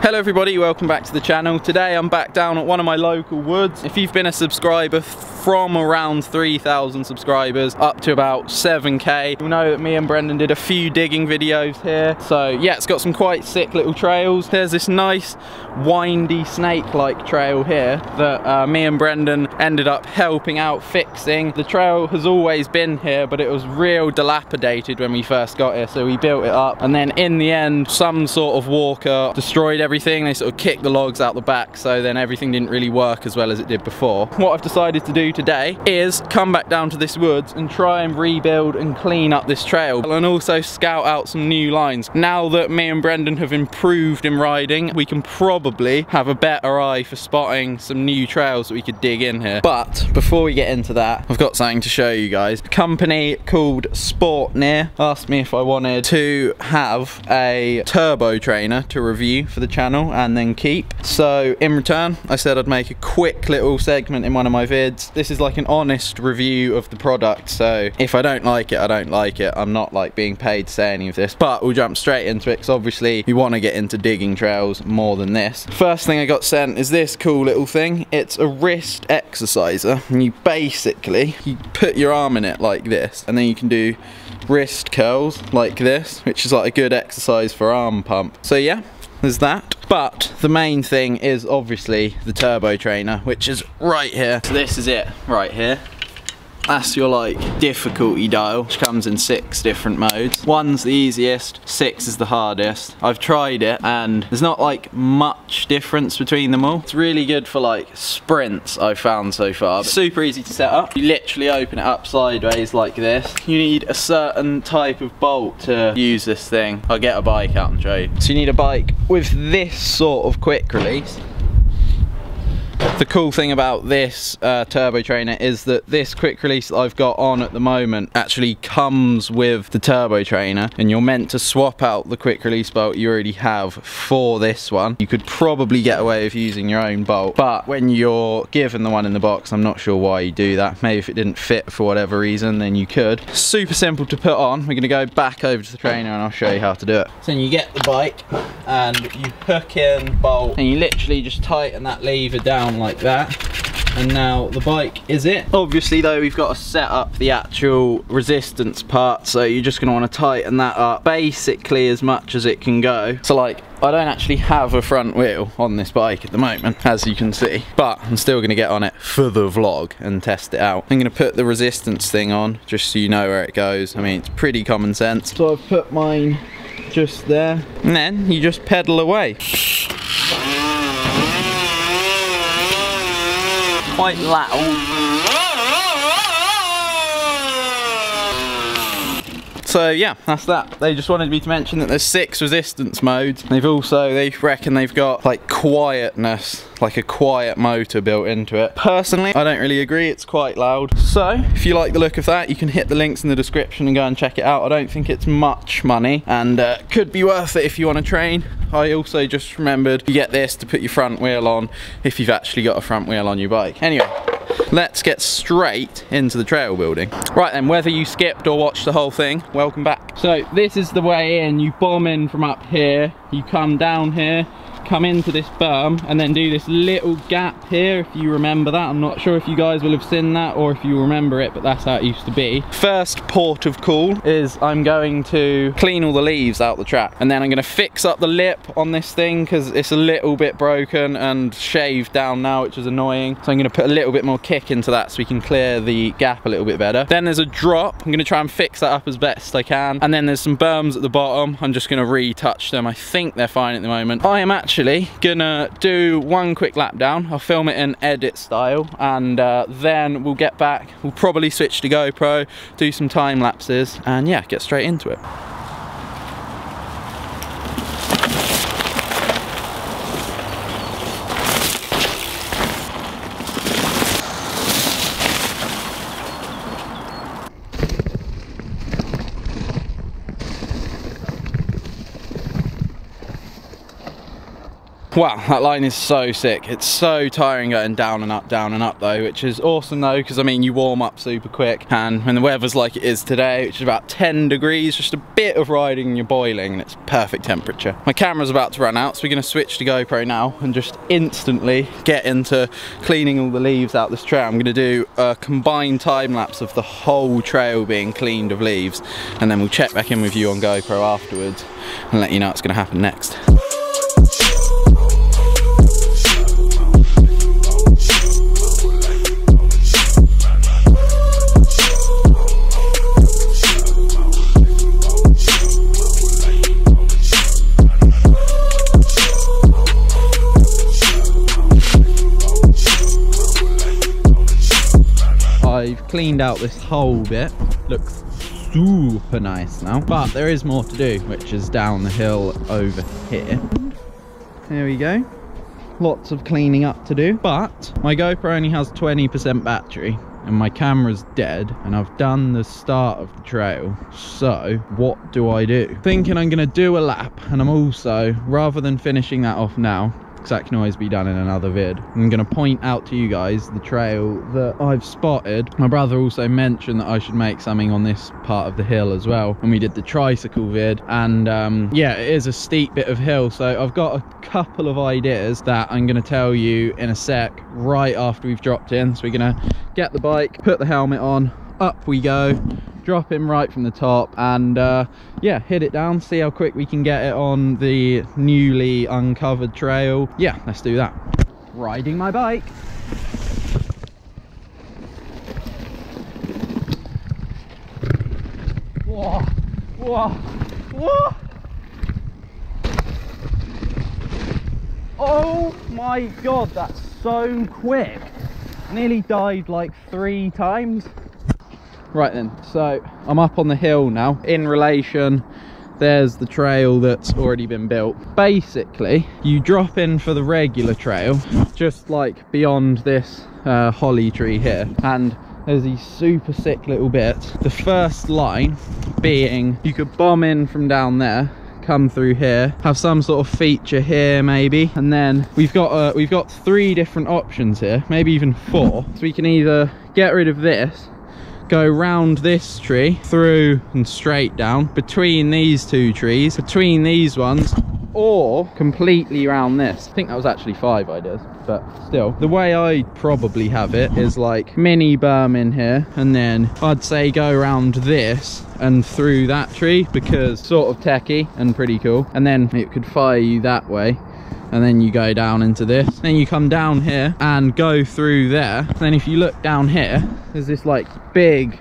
Hello everybody, welcome back to the channel. Today I'm back down at one of my local woods. If you've been a subscriber from around 3,000 subscribers up to about 7k, you'll know that me and Brendan did a few digging videos here. So yeah, it's got some quite sick little trails. There's this nice windy snake-like trail here that me and Brendan ended up helping out fixing. The trail has always been here, but it was real dilapidated when we first got here, so we built it up, and then in the end some sort of walker destroyed everything. They sort of kicked the logs out the back, so then everything didn't really work as well as it did before. What I've decided to do today is come back down to this woods and try and rebuild and clean up this trail, and also scout out some new lines. Now that me and Brendan have improved in riding, we can probably have a better eye for spotting some new trails that we could dig in here. But before we get into that, I've got something to show you guys. A company called Sportneer asked me if I wanted to have a turbo trainer to review for the channel and then keep. So in return, I said I'd make a quick little segment in one of my vids. This is like an honest review of the product, so if I don't like it, I don't like it. I'm not like being paid to say any of this, but we'll jump straight into it because obviously we want to get into digging trails more than this. First thing I got sent is this cool little thing. It's a wrist exerciser, and you put your arm in it like this, and then you can do wrist curls like this, which is like a good exercise for arm pump. So yeah, there's that. But the main thing is obviously the turbo trainer, which is right here. So this is it right here. That's your like difficulty dial, which comes in 6 different modes. 1's the easiest, 6 is the hardest. I've tried it and there's not like much difference between them all. It's really good for like sprints, I've found so far. It's super easy to set up. You literally open it up sideways like this. You need a certain type of bolt to use this thing. I'll get a bike out and show you. So you need a bike with this sort of quick release. The cool thing about this turbo trainer is that this quick release that I've got on at the moment actually comes with the turbo trainer, and you're meant to swap out the quick release bolt you already have for this one. You could probably get away with using your own bolt, but when you're given the one in the box, I'm not sure why you do that. Maybe if it didn't fit for whatever reason, then you could. Super simple to put on. We're going to go back over to the trainer and I'll show you how to do it. So you get the bike and you hook in bolt, and you literally just tighten that lever down like that, and now the bike is it. Obviously though, we've got to set up the actual resistance part, so you're just going to want to tighten that up basically as much as it can go. So like, I don't actually have a front wheel on this bike at the moment, as you can see, but I'm still going to get on it for the vlog and test it out. I'm going to put the resistance thing on just so you know where it goes. I mean, it's pretty common sense. So I've put mine just there, and then you just pedal away. Quite loud. So yeah, that's that. They just wanted me to mention that there's 6 resistance modes. They reckon they've got like quietness, like a quiet motor built into it. Personally, I don't really agree, it's quite loud. So if you like the look of that, you can hit the links in the description and go and check it out. I don't think it's much money, and could be worth it if you want to train. I also just remembered you get this to put your front wheel on if you've actually got a front wheel on your bike. Anyway, let's get straight into the trail building. Right then, whether you skipped or watched the whole thing, welcome back. So this is the way in. You bomb in from up here, you come down here, come into this berm, and then do this little gap here, if you remember that. I'm not sure if you guys will have seen that or if you remember it, but that's how it used to be. First port of call is I'm going to clean all the leaves out the track, and then I'm going to fix up the lip on this thing because it's a little bit broken and shaved down now, which is annoying. So I'm going to put a little bit more kick into that so we can clear the gap a little bit better. Then there's a drop. I'm going to try and fix that up as best I can, and then there's some berms at the bottom. I'm just going to retouch them. I think they're fine at the moment. I am actually gonna do one quick lap down. I'll film it in edit style, and then we'll get back. We'll probably switch to GoPro, do some time lapses, and yeah, get straight into it. Wow, that line is so sick. It's so tiring going down and up though, which is awesome though, because I mean you warm up super quick, and when the weather's like it is today, which is about 10 degrees, just a bit of riding and you're boiling, and it's perfect temperature. My camera's about to run out, so we're going to switch to GoPro now and just instantly get into cleaning all the leaves out this trail. I'm going to do a combined time lapse of the whole trail being cleaned of leaves, and then we'll check back in with you on GoPro afterwards and let you know what's going to happen next. I've cleaned out this whole bit, looks super nice now, but there is more to do, which is down the hill over here. There we go, lots of cleaning up to do, but my GoPro only has 20% battery and my camera's dead, and I've done the start of the trail, so what do I do? Thinking I'm gonna do a lap, and I'm also, rather than finishing that off now, because that can always be done in another vid, I'm going to point out to you guys the trail that I've spotted. My brother also mentioned that I should make something on this part of the hill as well when we did the tricycle vid, and yeah, it is a steep bit of hill, so I've got a couple of ideas that I'm going to tell you in a sec, right after we've dropped in. So we're going to get the bike, put the helmet on, up we go, drop him right from the top, and yeah, hit it down, see how quick we can get it on the newly uncovered trail. Yeah, let's do that. Riding my bike. Whoa, whoa, whoa. Oh my god, that's so quick. Nearly died like 3 times. Right then, so I'm up on the hill now. In relation, there's the trail that's already been built. Basically, you drop in for the regular trail, just like beyond this holly tree here, and there's these super sick little bits. The first line being, you could bomb in from down there, come through here, have some sort of feature here maybe, and then we've got 3 different options here, maybe even 4. So we can either get rid of this, go round this tree, through and straight down, between these 2 trees, between these ones, or completely round this. I think that was actually 5 ideas, but still. The way I probably have it is like mini berm in here, and then I'd say go around this and through that tree, because sort of techie and pretty cool, and then it could fire you that way, and then you go down into this, then you come down here and go through there. Then if you look down here, there's this like big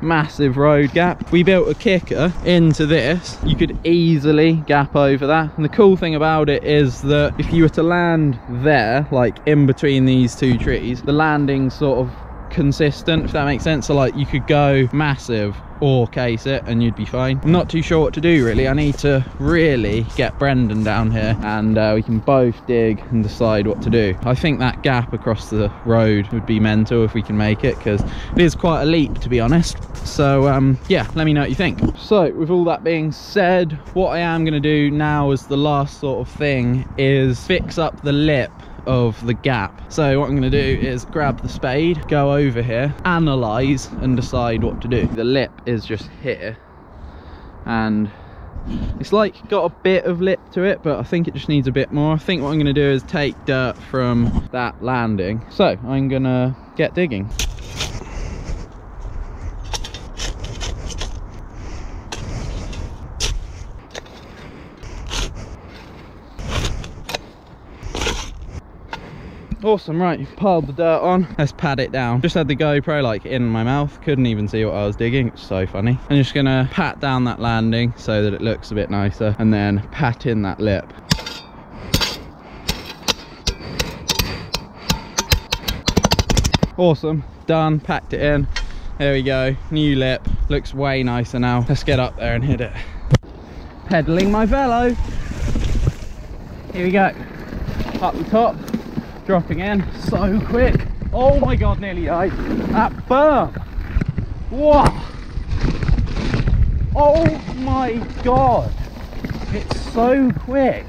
massive road gap. We built a kicker into this, you could easily gap over that, and the cool thing about it is that if you were to land there, like in between these 2 trees, the landing's sort of consistent, if that makes sense. So like you could go massive or case it and you'd be fine. I'm not too sure what to do really. I need to really get Brendan down here, and we can both dig and decide what to do. I think that gap across the road would be mental if we can make it, because it is quite a leap to be honest. So yeah, let me know what you think. So with all that being said, what I am going to do now as the last sort of thing is fix up the lip of the gap. So what I'm going to do is grab the spade, go over here, analyze and decide what to do. The lip is just here, and it's like got a bit of lip to it, but I think it just needs a bit more. I think what I'm going to do is take dirt from that landing. So I'm going to get digging. Awesome, right, you've piled the dirt on, let's pat it down. Just had the GoPro like in my mouth, couldn't even see what I was digging, it's so funny. I'm just gonna pat down that landing so that it looks a bit nicer, and then pat in that lip. Awesome, done, packed it in. There we go, new lip, looks way nicer now. Let's get up there and hit it. Pedaling my velo. Here we go, up the top. Dropping in so quick. Oh my god, nearly died. That berm. Whoa. Oh my god. It's so quick.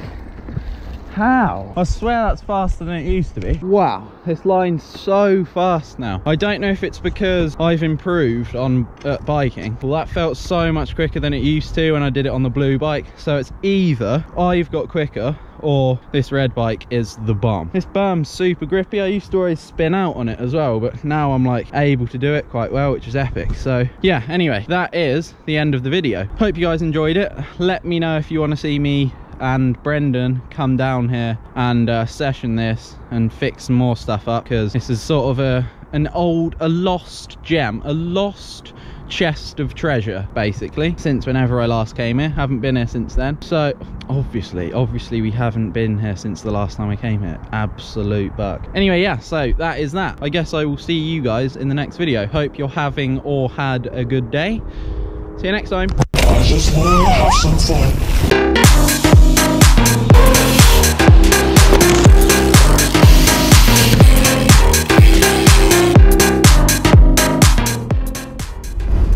How? I swear that's faster than it used to be. Wow, this line's so fast now. I don't know if it's because I've improved on biking. Well, that felt so much quicker than it used to when I did it on the blue bike. So it's either I've got quicker or this red bike is the bomb. This berm's super grippy. I used to always spin out on it as well, but now I'm like able to do it quite well, which is epic. So yeah, anyway, that is the end of the video. Hope you guys enjoyed it. Let me know if you want to see me and Brendan come down here and session this and fix some more stuff up, because this is sort of a lost gem, a lost chest of treasure basically, since whenever I last came here. Haven't been here since then. So obviously we haven't been here since the last time I came here. Absolute bug. Anyway, yeah, so that is that. I guess I will see you guys in the next video. Hope you're having or had a good day. See you next time. I just wanna have some fun.